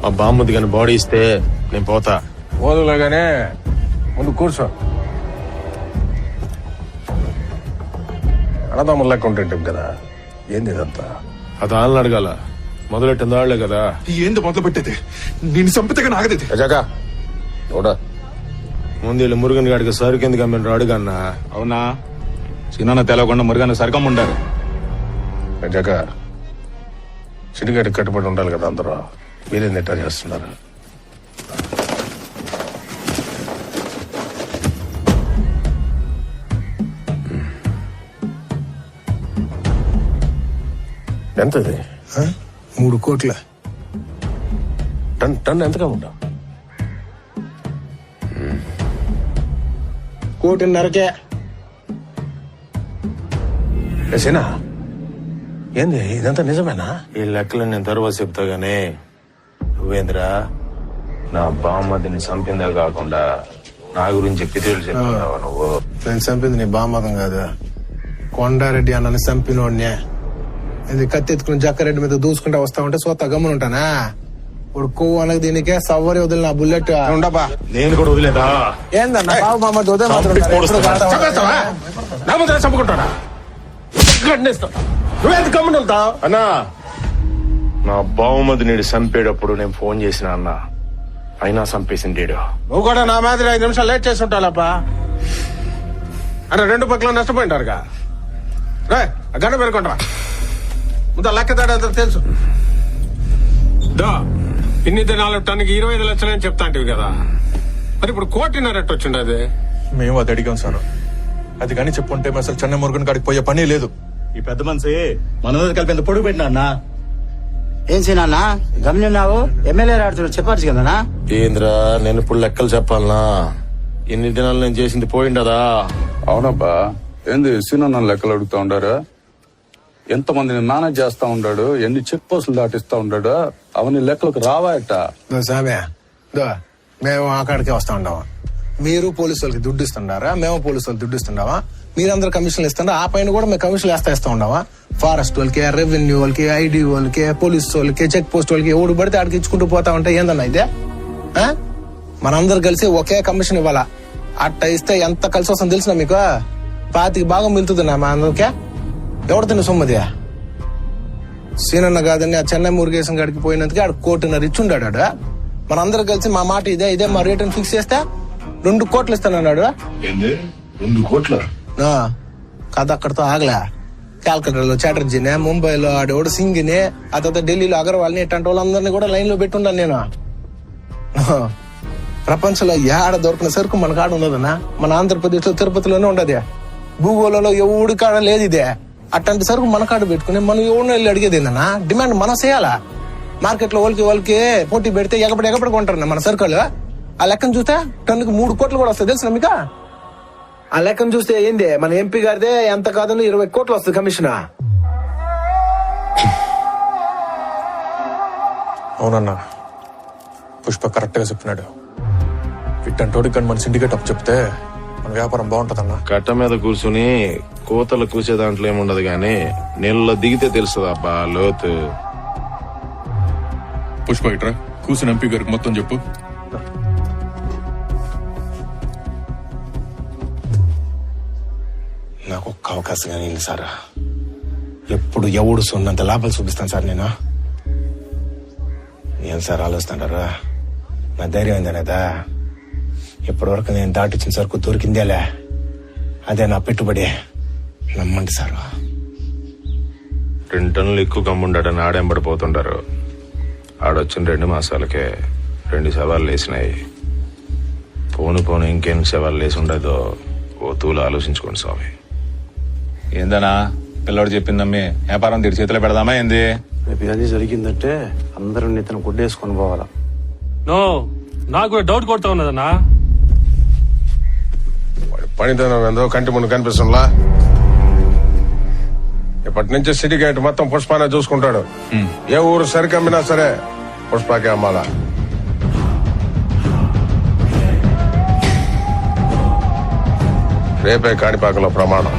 మా బామ్మది కానీ బాడీ ఇస్తే నేను పోతా. ఓదులేగానే ముందు కూర్చో. అన్నదమ్ముల లెక్క ఉంటుంటాం కదా, ఏంది ఇదంతా? అది వాళ్ళని అడగాల, మొదలెట్టింది వాళ్లే కదా. ఏంది మొదలు పెట్టేది? నేను చంపితే ఆగదేది. అజాక చూడా, ముందు వీళ్ళు మురుగన్ గాడికి సరుకు ఎందుకు అమ్మిన అడుగన్నా. అవునా, చిన్న తెలవకుండా మురుగన్ సరికం ఉండారు. అజాక సిడిగడ్డి కట్టుబడి ఉండాలి కదా అందరూ, మీరేం నెట్టా చేస్తున్నారు? ఎంతది? 3 కోట్ల. టన్ ఎంతగా ఉంటా? 1.5 కోటి. సేనా ఏంది ఇదంతా నిజమేనా? ఈ లెక్కలు నేను తర్వాత చెప్తా గానీ నువ్వేంద్రా నా బామ్మదిని చంపిందే కాకుండా నా గురించి పితేళ్ళు చెప్తున్నావా నువ్వు? నేను చంపింది నీ బామ్మదం కాదు, కొండారెడ్డి అన్నని చంపినోడ్నే. ఇది కత్తి ఎత్తుకుని జక్కారెడ్డి మీద దూసుకుంటా వస్తా ఉంటే సోత గమ్మున ఉంటానా? ఇప్పుడు కొవ్వు అనకు దీనికే సవ్వరి వదిలిన బుల్లెట్ ఉండబా. నేను కూడా వదిలేదా? ఏందన్నా బాబు మామ చంపుకుంటాడా? నువ్వెంత గమ్మున ఉంటావు? అన్నా, నా బావుమది నేడు చంపేటప్పుడు నేను ఫోన్ చేసిన అన్న, అయినా చంపేసింది. నువ్వు కూడా నా మాదిరి 5 నిమిషాలు లేట్ చేసి ఉంటాలప్పా. అంటే 2 పక్కల నష్టపోయింటారుగా. రే గంట పెరుకుంటా, ముందు లెక్క తేడా తెలుసు. ఇన్ని దినాలు టన్నుకి 25 లక్షలని చెప్తా అంటివి కదా, మరి ఇప్పుడు 1.5 కోటి వచ్చిండది. మేము అది అడిగాం సార్, అది కానీ చెప్పుంటే అసలు చెన్నై మురుగన్ కాడికి పోయే పని లేదు. ఈ పెద్ద మనిషి మన కలిపి ఎంత పొడుగు పెట్టినా అన్నా. ఏం సీనన్నా గమనిన్నావు? ఎమ్మెల్యే ఆడుతున్నాడు చెప్పచ్చు కదనా? ఏంద్రా నేను ఇప్పుడు లెక్కలు చెప్పాలనా? ఎన్ని దినాలు నేను చేసింది పోయిండదా? అవునబ్బా, ఏంది సీనన్న లెక్కలు అడుగుతా ఉండారు? ఎంతమందిని మేనేజ్ చేస్తా ఉన్నాడు, ఎన్ని చెక్ పోస్టులు దాటిస్తా ఉన్నాడు, అవన్నీ లెక్కలకు రావాయట. సామే మేము అక్కడికే వస్తా ఉండవా? మీరు పోలీసు వాళ్ళకి దుడ్డు ఇస్తుండారా? మేము పోలీసు వాళ్ళకి దుడ్డు ఇస్తుండవా? మీరందరూ కమిషన్లు ఇస్తుండ్రా, ఆ పైన కూడా మేము కమిషన్లు వేస్తా ఉండవా? ఫారెస్ట్ వాళ్ళకి, రెవెన్యూ వాళ్ళకి, ఐడి వాళ్ళకి, పోలీసు వాళ్ళకి, చెక్ పోస్ట్ వాళ్ళకి ఎవడు పడితే ఆడికి ఇచ్చుకుంటూ పోతా ఉంటే ఏందన్నా ఇదే? మనందరు కలిసి ఒకే కమిషన్ ఇవ్వాలా? అట్ట ఇస్తే ఎంత కలిసి వస్తుందో తెలిసిన మీకు? 25 భాగం మిగులుతుందన్నా మా అందరికే. ఎవడు తిన్న సొమ్మది? సీనన్న కాదని ఆ చెన్నై మురుగేశం గడికి పోయినందుకే ఆడు 1.5 కోటి ఇచ్చుండాడు. ఆడు మనందరూ కలిసి మా మాట ఇదే మా రేట్ ఫిక్స్ చేస్తే 2 కోట్లు ఇస్తానన్నాడు. 2 కోట్ల కథ అక్కడతో ఆగలే. కాల్కటా లో చాటర్జీనే, ముంబైలో ఆడేవాడు సింగిని, ఆ తర్వాత ఢిల్లీలో అగర్వాల్ని, ఇట్లాంటి వాళ్ళందరినీ కూడా లైన్ లో పెట్టున్నాను నేను. ప్రపంచంలో ఏడ దొరికిన సరుకు మన కాడ ఉండదన్నా. మన ఆంధ్రప్రదేశ్ లో తిరుపతిలోనే ఉండదు, భూగోళంలో ఎవడి కాడ లేదు ఇదే. అట్లాంటి సరుకు మన కాడ పెట్టుకుని మనం ఎవరిని వెళ్ళి అడిగేది ఏందన్నా? డిమాండ్ మనం చేయాలా? మార్కెట్ లో వాళ్ళకి పోటీ పెడితే ఎగపడి కొంటారు మన సరుకులు. ఆ లెక్కను చూస్తే టన్నుకు 3 కోట్లు కూడా వస్తాయి తెలుసు మీకు? ఆ లెక్కను చూస్తే ఏంది, మన ఎంపీ గారిదే ఎంత కాదని 20 కోట్లు వస్తుంది కమిషన్. అవునన్నా, పుష్ప కరెక్ట్ గా చెప్పినాడు. ఇట్టంటోడికి కానీ మన సిండికేట్ అప్ చెప్తే మన వ్యాపారం బాగుంటదన్నా. కట్ట మీద కూర్చుని కోతలు కూసే దాంట్లో ఏముండదు గానీ నీళ్ళలో దిగితే తెలుస్తుంది అబ్బా లోతు. పుష్ప ఇట్రా, కూర్చుని ఎంపీ గారికి మొత్తం చెప్పు. నాకు ఒక్క అవకాశం కానీ సార్, ఎప్పుడు ఎవడు సొన్నంత లాభాలు చూపిస్తాను సార్ నేను. ఏం సార్ ఆలోచిస్తాడారా? నా ధైర్యం ఏందనేదా? ఇప్పటి వరకు నేను దాటిచ్చిన సరుకు దొరికిందేలే, అదే నా పెట్టుబడి. నమ్మండి సార్. 2 టన్నులు ఎక్కువ కమ్ముండని ఆడెంబడిపోతుంటారు. ఆడొచ్చిన 2 మాసాలకే 2 శవాలు లేసినాయి. పోను ఇంకెన్ని శవాలు లేసి ఉండదో ఓ తూలు ఆలోచించుకోండి స్వామి. ఏందనా పిల్లడు చెప్పిందమ్మి వ్యాపారం తిరిగి చేతిలో పెడదామా ఏంది? రేపు అది జరిగిందంటే అందరూ నెత్తను గుడ్డేసుకొని పోవాలా? నాకు డౌట్ కొడతా ఉన్నదన్నా. పనితనం ఏందో కంటి ముందు కనిపిస్తుందా? ఇప్పటి నుంచి సిటిగేట్ మొత్తం పుష్పానే చూసుకుంటాడు. ఏ ఊరు సరికమ్మినా సరే పుష్పకే అమ్మాలా. రేపే కాణిపాకలో ప్రమాణం.